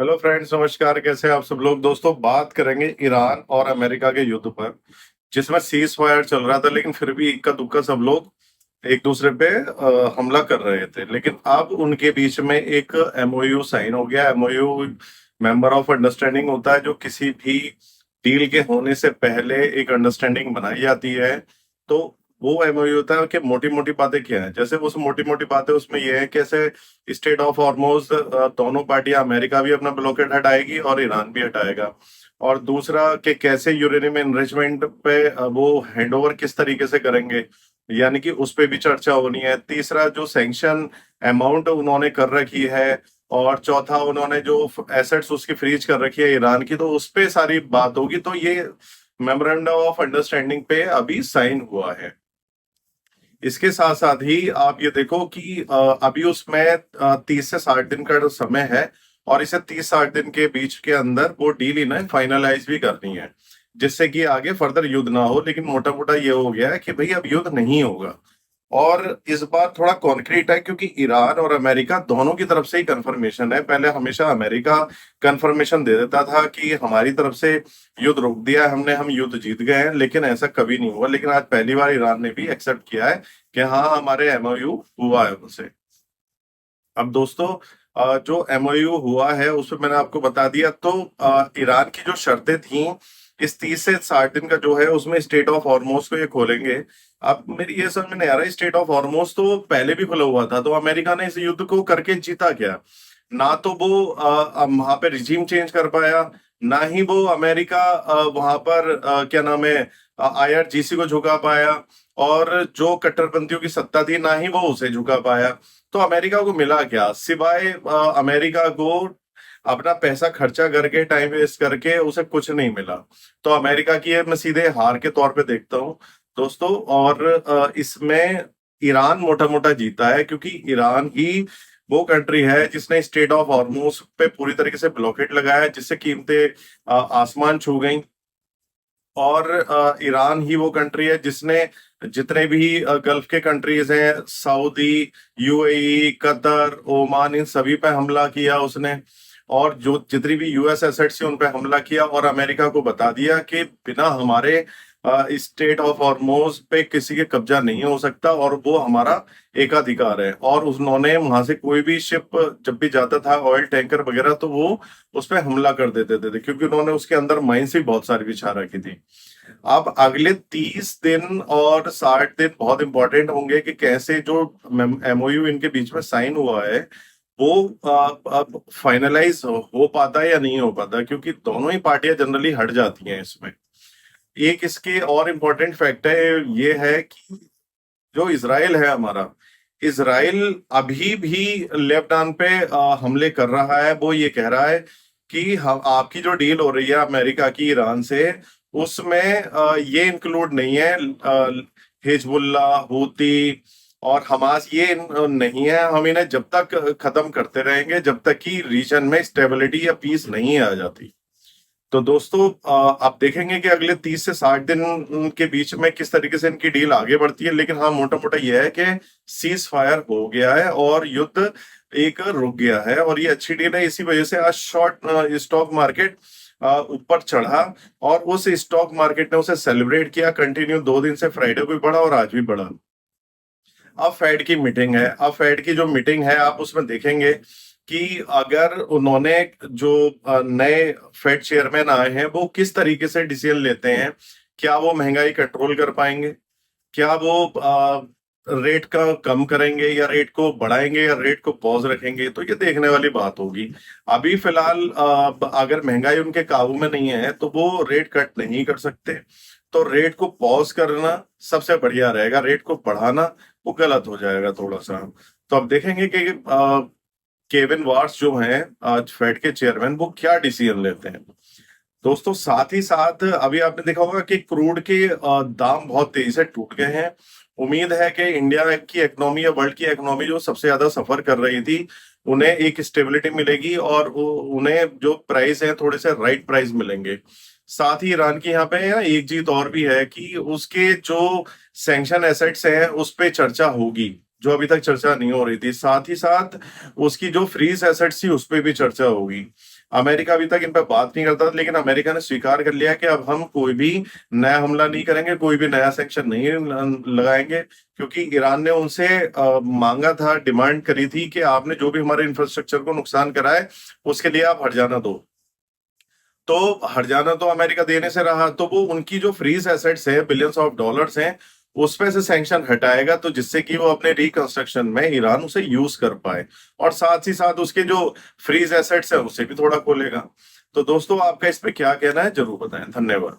Hello friends, नमस्कार। कैसे हैं आप सब लोग? दोस्तों, बात करेंगे ईरान और अमेरिका के युद्ध पर, जिसमें सीज फायर चल रहा था, लेकिन फिर भी इक्का दुक्का सब लोग एक दूसरे पे हमला कर रहे थे। लेकिन अब उनके बीच में एक एमओयू साइन हो गया। एमओयू मेंबर ऑफ अंडरस्टैंडिंग होता है, जो किसी भी डील के होने से पहले एक अंडरस्टैंडिंग बनाई जाती है। तो वो एमओयू होता है कि मोटी मोटी बातें क्या है। जैसे वो मोटी मोटी बातें उसमें ये है, कैसे स्टेट ऑफ हॉर्मोज दोनों पार्टियां, अमेरिका भी अपना ब्लॉकेट हटाएगी और ईरान भी हटाएगा। और दूसरा कि कैसे यूरेनियम एनरिचमेंट पे वो हैंडओवर किस तरीके से करेंगे, यानी कि उस पे भी चर्चा होनी है। तीसरा, जो सैंक्शन अमाउंट उन्होंने कर रखी है। और चौथा, उन्होंने जो एसेट्स उसकी फ्रीज कर रखी है ईरान की, तो उस पे सारी बात होगी। तो ये मेमोरेंडम ऑफ अंडरस्टैंडिंग पे अभी साइन हुआ है। इसके साथ साथ ही आप ये देखो कि अभी उसमें 30 से 60 दिन का जो समय है, और इसे 30-60 दिन के बीच के अंदर वो डील इन्हें फाइनलाइज भी करनी है, जिससे कि आगे फर्दर युद्ध ना हो। लेकिन मोटा मोटा ये हो गया है कि भाई अब युद्ध नहीं होगा। और इस बार थोड़ा कॉन्क्रीट है, क्योंकि ईरान और अमेरिका दोनों की तरफ से ही कंफर्मेशन है। पहले हमेशा अमेरिका कंफर्मेशन दे देता था कि हमारी तरफ से युद्ध रोक दिया है हमने, हम युद्ध जीत गए हैं, लेकिन ऐसा कभी नहीं हुआ। लेकिन आज पहली बार ईरान ने भी एक्सेप्ट किया है कि हाँ, हमारे एमओयू हुआ है उनसे। अब दोस्तों, जो एमओयू हुआ है उसमें मैंने आपको बता दिया। तो ईरान की जो शर्तें थी, इस 30 से 60 दिन का जो है उसमें स्टेट ऑफ हॉर्मोज को ये खोलेंगे। अब मेरी ये समझ में नहीं आ रहा, स्टेट ऑफ हॉर्मोज तो पहले भी खुला हुआ था, तो अमेरिका ने इस युद्ध को करके जीता क्या? ना तो वो वहां पे रिजीम चेंज कर पाया, ना ही वो अमेरिका वहां पर क्या नाम है, आईआरजीसी को झुका पाया। और जो कट्टरपंथियों की सत्ता थी, ना ही वो उसे झुका पाया। तो अमेरिका को मिला क्या, सिवाय अमेरिका को अपना पैसा खर्चा करके, टाइम वेस्ट करके उसे कुछ नहीं मिला। तो अमेरिका की ये मैं सीधे हार के तौर पे देखता हूँ दोस्तों। और इसमें ईरान मोटा मोटा जीता है, क्योंकि ईरान ही वो कंट्री है जिसने स्टेट ऑफ हॉर्मोज पे पूरी तरीके से ब्लॉकेट लगाया है, जिससे कीमतें आसमान छू गई। और ईरान ही वो कंट्री है जिसने जितने भी गल्फ के कंट्रीज हैं, सऊदी, यूएई, कतर, ओमान, इन सभी पे हमला किया उसने। और जो जितनी भी यूएस एसेट्स थी उन पे हमला किया, और अमेरिका को बता दिया कि बिना हमारे स्टेट ऑफ हॉर्मोज पे किसी के कब्जा नहीं हो सकता, और वो हमारा एकाधिकार है। और उन्होंने वहां से कोई भी शिप जब भी जाता था, ऑयल टैंकर वगैरह, तो वो उस पर हमला कर देते थे, क्योंकि उन्होंने उसके अंदर माइंस भी बहुत सारी बिछा रखी थी। अब अगले 30 दिन और 60 दिन बहुत इंपॉर्टेंट होंगे कि कैसे जो एमओयू इनके बीच में साइन हुआ है वो अब फाइनलाइज हो पाता है या नहीं हो पाता, क्योंकि दोनों ही पार्टियां जनरली हट जाती हैं इसमें। एक इसके और इम्पोर्टेंट फैक्ट है, ये है कि जो इसराइल है हमारा, इसराइल अभी भी लेबनान पे हमले कर रहा है। वो ये कह रहा है कि हम, आपकी जो डील हो रही है अमेरिका की ईरान से, उसमें ये इंक्लूड नहीं है हिजबुल्ला, हूती और हमास, ये नहीं है। हम इन्हें जब तक खत्म करते रहेंगे जब तक कि रीजन में स्टेबिलिटी या पीस नहीं आ जाती। तो दोस्तों, आप देखेंगे कि अगले 30 से 60 दिन के बीच में किस तरीके से इनकी डील आगे बढ़ती है। लेकिन हाँ, मोटा मोटा यह है कि सीज फायर हो गया है और युद्ध एक रुक गया है, और ये अच्छी डील है। इसी वजह से आज शॉर्ट स्टॉक मार्केट ऊपर चढ़ा, और उस स्टॉक मार्केट ने उसे सेलिब्रेट किया कंटिन्यू 2 दिन से। फ्राइडे को भी बढ़ा और आज भी बढ़ा। अब फेड की मीटिंग है। अब फेड की जो मीटिंग है, आप उसमें देखेंगे कि अगर उन्होंने जो नए फेड चेयरमैन आए हैं वो किस तरीके से डिसीजन लेते हैं, क्या वो महंगाई कंट्रोल कर पाएंगे, क्या वो रेट का कम करेंगे या रेट को बढ़ाएंगे या रेट को पॉज रखेंगे, तो ये देखने वाली बात होगी। अभी फिलहाल अगर महंगाई उनके काबू में नहीं है तो वो रेट कट नहीं कर सकते। तो रेट को पॉज करना सबसे बढ़िया रहेगा, रेट को बढ़ाना वो गलत हो जाएगा थोड़ा सा। तो अब देखेंगे कि केविन वार्स जो हैं आज फेड के चेयरमैन, वो क्या डिसीजन लेते हैं। दोस्तों, साथ ही साथ अभी आपने देखा होगा कि क्रूड के दाम बहुत तेजी से टूट गए हैं। उम्मीद है कि इंडिया की इकोनॉमी या वर्ल्ड की इकोनॉमी जो सबसे ज्यादा सफर कर रही थी, उन्हें एक स्टेबिलिटी मिलेगी, और उन्हें जो प्राइस है थोड़े से राइट प्राइस मिलेंगे। साथ ही ईरान की यहाँ पे एक जीत और भी है कि उसके जो सैंक्शन एसेट्स हैं उस पे चर्चा होगी, जो अभी तक चर्चा नहीं हो रही थी। साथ ही साथ उसकी जो फ्रीज एसेट्स थी उस पे भी चर्चा होगी। अमेरिका अभी तक इन पे बात नहीं करता था, लेकिन अमेरिका ने स्वीकार कर लिया कि अब हम कोई भी नया हमला नहीं करेंगे, कोई भी नया सेंक्शन नहीं लगाएंगे, क्योंकि ईरान ने उनसे मांगा था, डिमांड करी थी कि आपने जो भी हमारे इंफ्रास्ट्रक्चर को नुकसान करा है उसके लिए आप हट जाना दो। तो हट जाना तो अमेरिका देने से रहा, तो वो उनकी जो फ्रीज एसेट्स है, बिलियंस ऑफ डॉलर्स हैं, उस पे से सैंक्शन हटाएगा, तो जिससे कि वो अपने रिकंस्ट्रक्शन में ईरान उसे यूज कर पाए, और साथ ही साथ उसके जो फ्रीज एसेट्स है उसे भी थोड़ा खोलेगा। तो दोस्तों, आपका इस पे क्या कहना है, जरूर बताएं। धन्यवाद।